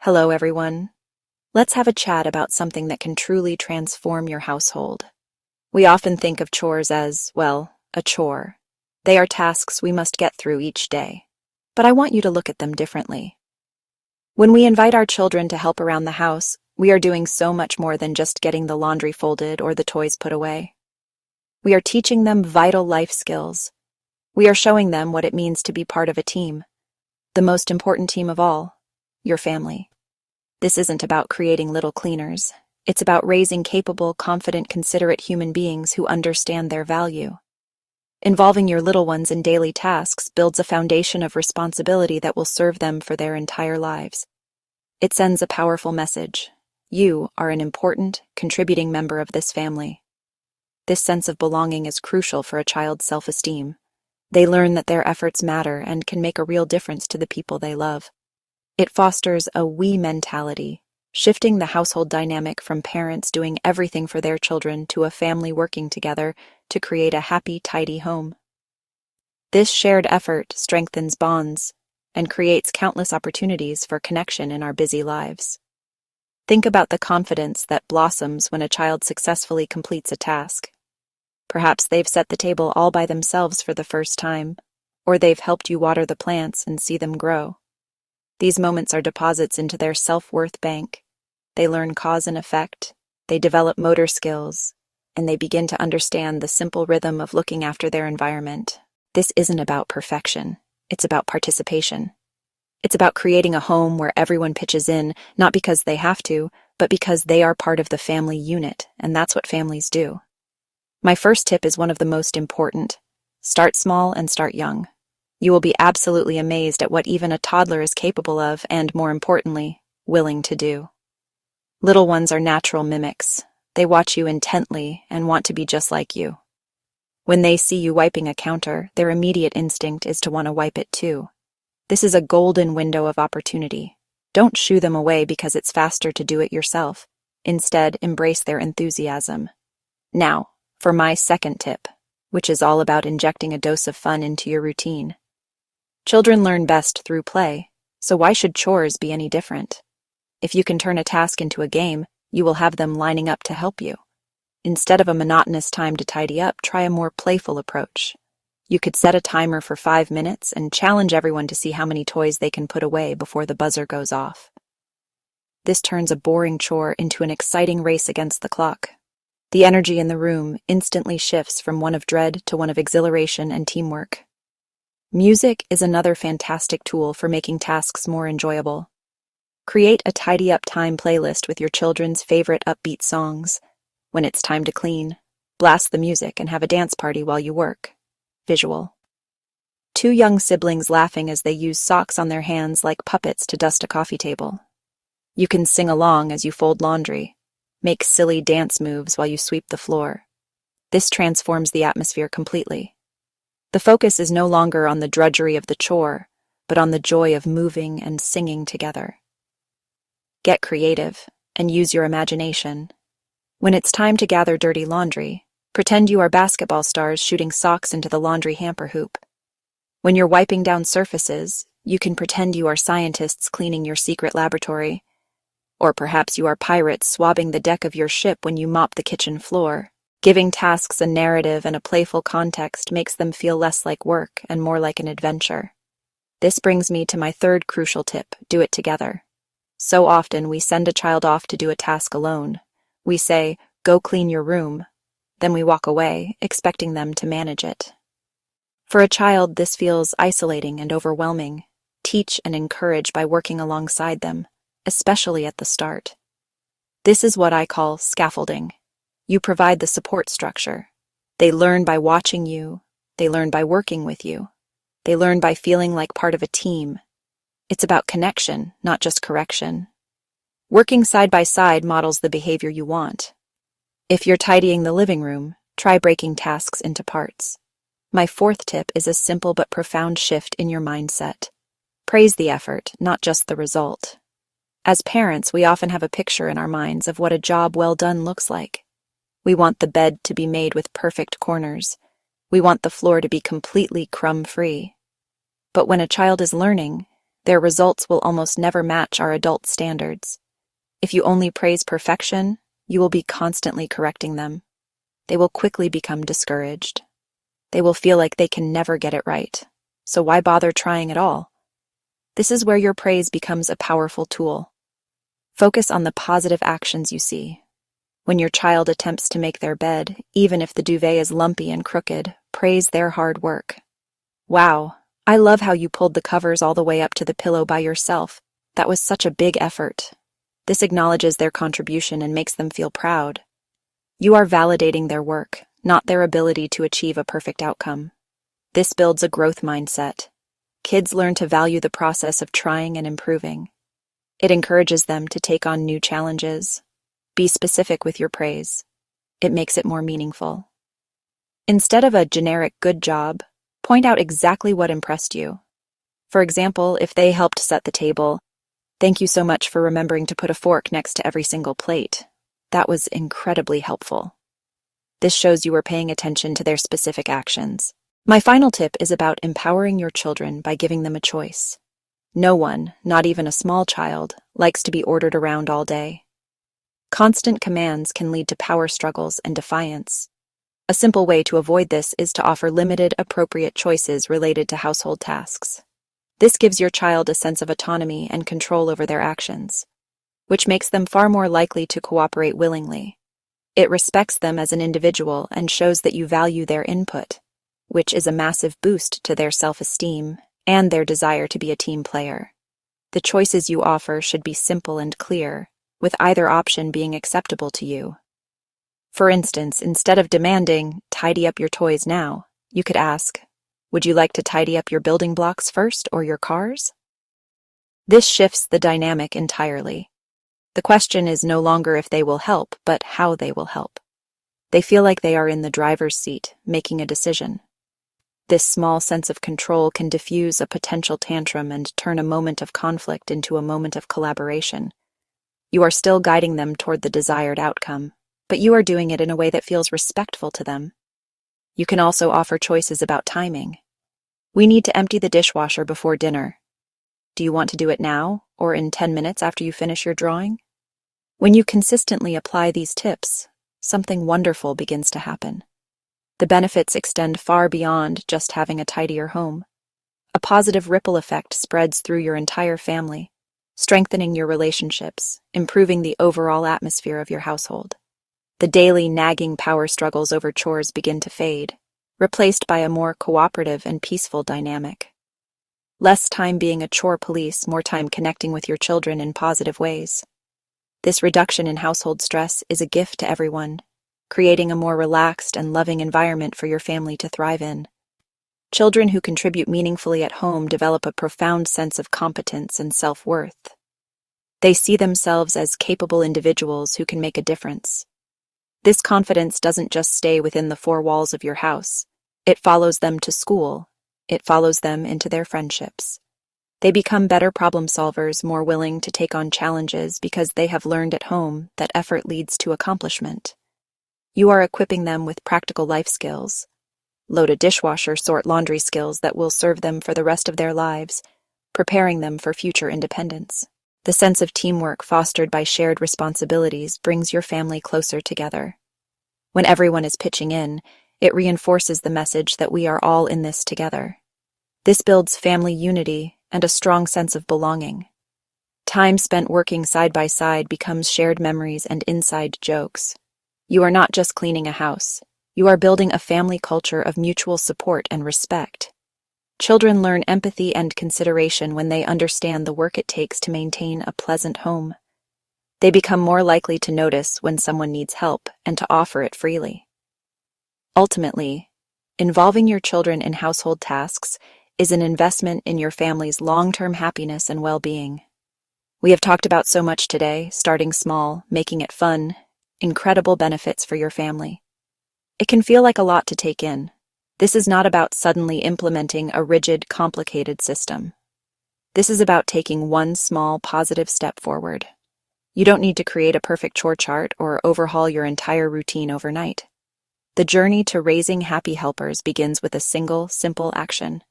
Hello, everyone. Let's have a chat about something that can truly transform your household. We often think of chores as, well, a chore. They are tasks we must get through each day. But I want you to look at them differently. When we invite our children to help around the house, we are doing so much more than just getting the laundry folded or the toys put away. We are teaching them vital life skills. We are showing them what it means to be part of a team. The most important team of all, your family. This isn't about creating little cleaners. It's about raising capable, confident, considerate human beings who understand their value. Involving your little ones in daily tasks builds a foundation of responsibility that will serve them for their entire lives. It sends a powerful message. You are an important, contributing member of this family. This sense of belonging is crucial for a child's self-esteem. They learn that their efforts matter and can make a real difference to the people they love. It fosters a we mentality, shifting the household dynamic from parents doing everything for their children to a family working together to create a happy, tidy home. This shared effort strengthens bonds and creates countless opportunities for connection in our busy lives. Think about the confidence that blossoms when a child successfully completes a task. Perhaps they've set the table all by themselves for the first time, or they've helped you water the plants and see them grow. These moments are deposits into their self-worth bank. They learn cause and effect, they develop motor skills, and they begin to understand the simple rhythm of looking after their environment. This isn't about perfection, it's about participation. It's about creating a home where everyone pitches in, not because they have to, but because they are part of the family unit, and that's what families do. My first tip is one of the most important. Start small and start young. You will be absolutely amazed at what even a toddler is capable of and, more importantly, willing to do. Little ones are natural mimics. They watch you intently and want to be just like you. When they see you wiping a counter, their immediate instinct is to want to wipe it too. This is a golden window of opportunity. Don't shoo them away because it's faster to do it yourself. Instead, embrace their enthusiasm. Now, for my second tip, which is all about injecting a dose of fun into your routine. Children learn best through play, so why should chores be any different? If you can turn a task into a game, you will have them lining up to help you. Instead of a monotonous time to tidy up, try a more playful approach. You could set a timer for 5 minutes and challenge everyone to see how many toys they can put away before the buzzer goes off. This turns a boring chore into an exciting race against the clock. The energy in the room instantly shifts from one of dread to one of exhilaration and teamwork. Music is another fantastic tool for making tasks more enjoyable. Create a tidy up time playlist with your children's favorite upbeat songs. When it's time to clean, blast the music and have a dance party while you work. Visual. 2 young siblings laughing as they use socks on their hands like puppets to dust a coffee table. You can sing along as you fold laundry. Make silly dance moves while you sweep the floor. This transforms the atmosphere completely. The focus is no longer on the drudgery of the chore, but on the joy of moving and singing together. Get creative and use your imagination. When it's time to gather dirty laundry, pretend you are basketball stars shooting socks into the laundry hamper hoop. When you're wiping down surfaces, you can pretend you are scientists cleaning your secret laboratory. Or perhaps you are pirates swabbing the deck of your ship when you mop the kitchen floor. Giving tasks a narrative and a playful context makes them feel less like work and more like an adventure. This brings me to my third crucial tip: do it together. So often we send a child off to do a task alone. We say, "Go clean your room." Then we walk away, expecting them to manage it. For a child, this feels isolating and overwhelming. Teach and encourage by working alongside them, especially at the start. This is what I call scaffolding. You provide the support structure. They learn by watching you. They learn by working with you. They learn by feeling like part of a team. It's about connection, not just correction. Working side by side models the behavior you want. If you're tidying the living room, try breaking tasks into parts. My fourth tip is a simple but profound shift in your mindset. Praise the effort, not just the result. As parents, we often have a picture in our minds of what a job well done looks like. We want the bed to be made with perfect corners. We want the floor to be completely crumb-free. But when a child is learning, Their results will almost never match our adult standards. If you only praise perfection, you will be constantly correcting them. They will quickly become discouraged. They will feel like they can never get it right. So why bother trying at all? This is where your praise becomes a powerful tool. Focus on the positive actions you see. When your child attempts to make their bed, even if the duvet is lumpy and crooked, praise their hard work. Wow, I love how you pulled the covers all the way up to the pillow by yourself. That was such a big effort. This acknowledges their contribution and makes them feel proud. You are validating their work, not their ability to achieve a perfect outcome. This builds a growth mindset. Kids learn to value the process of trying and improving. It encourages them to take on new challenges. Be specific with your praise. It makes it more meaningful. Instead of a generic good job, point out exactly what impressed you. For example, if they helped set the table, thank you so much for remembering to put a fork next to every single plate. That was incredibly helpful. This shows you were paying attention to their specific actions. My final tip is about empowering your children by giving them a choice. No one, not even a small child, likes to be ordered around all day. Constant commands can lead to power struggles and defiance. A simple way to avoid this is to offer limited, appropriate choices related to household tasks. This gives your child a sense of autonomy and control over their actions, which makes them far more likely to cooperate willingly. It respects them as an individual and shows that you value their input, which is a massive boost to their self-esteem and their desire to be a team player. The choices you offer should be simple and clear, with either option being acceptable to you. For instance, instead of demanding, "Tidy up your toys now," you could ask, "Would you like to tidy up your building blocks first or your cars?" This shifts the dynamic entirely. The question is no longer if they will help, but how they will help. They feel like they are in the driver's seat, making a decision. This small sense of control can diffuse a potential tantrum and turn a moment of conflict into a moment of collaboration. You are still guiding them toward the desired outcome, but you are doing it in a way that feels respectful to them. You can also offer choices about timing. We need to empty the dishwasher before dinner. Do you want to do it now, or in 10 minutes after you finish your drawing? When you consistently apply these tips, something wonderful begins to happen. The benefits extend far beyond just having a tidier home. A positive ripple effect spreads through your entire family, strengthening your relationships, improving the overall atmosphere of your household. The daily nagging power struggles over chores begin to fade, replaced by a more cooperative and peaceful dynamic. Less time being a chore police, more time connecting with your children in positive ways. This reduction in household stress is a gift to everyone, creating a more relaxed and loving environment for your family to thrive in. Children who contribute meaningfully at home develop a profound sense of competence and self-worth. They see themselves as capable individuals who can make a difference. This confidence doesn't just stay within the four walls of your house. It follows them to school. It follows them into their friendships. They become better problem solvers, more willing to take on challenges because they have learned at home that effort leads to accomplishment. You are equipping them with practical life skills. Load a dishwasher, sort laundry skills that will serve them for the rest of their lives, preparing them for future independence. The sense of teamwork fostered by shared responsibilities brings your family closer together. When everyone is pitching in, it reinforces the message that we are all in this together. This builds family unity and a strong sense of belonging. Time spent working side by side becomes shared memories and inside jokes. You are not just cleaning a house. You are building a family culture of mutual support and respect. Children learn empathy and consideration when they understand the work it takes to maintain a pleasant home. They become more likely to notice when someone needs help and to offer it freely. Ultimately, involving your children in household tasks is an investment in your family's long-term happiness and well-being. We have talked about so much today, starting small, making it fun, incredible benefits for your family. It can feel like a lot to take in. This is not about suddenly implementing a rigid, complicated system. This is about taking one small, positive step forward. You don't need to create a perfect chore chart or overhaul your entire routine overnight. The journey to raising happy helpers begins with a single, simple action.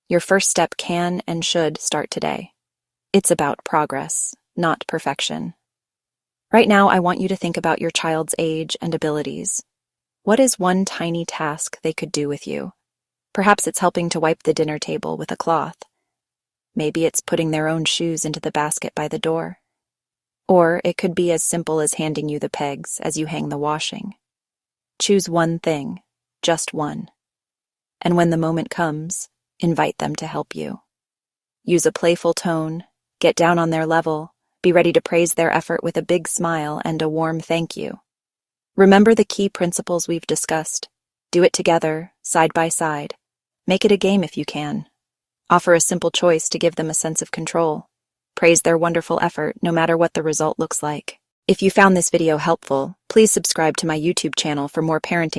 Your first step can and should start today. It's about progress, not perfection. Right now, I want you to think about your child's age and abilities. What is one tiny task they could do with you? Perhaps it's helping to wipe the dinner table with a cloth. Maybe it's putting their own shoes into the basket by the door. Or it could be as simple as handing you the pegs as you hang the washing. Choose one thing, just one. And when the moment comes, invite them to help you. Use a playful tone, get down on their level, be ready to praise their effort with a big smile and a warm thank you. Remember the key principles we've discussed. Do it together, side by side. Make it a game if you can. Offer a simple choice to give them a sense of control. Praise their wonderful effort, no matter what the result looks like. If you found this video helpful, please subscribe to my YouTube channel for more parenting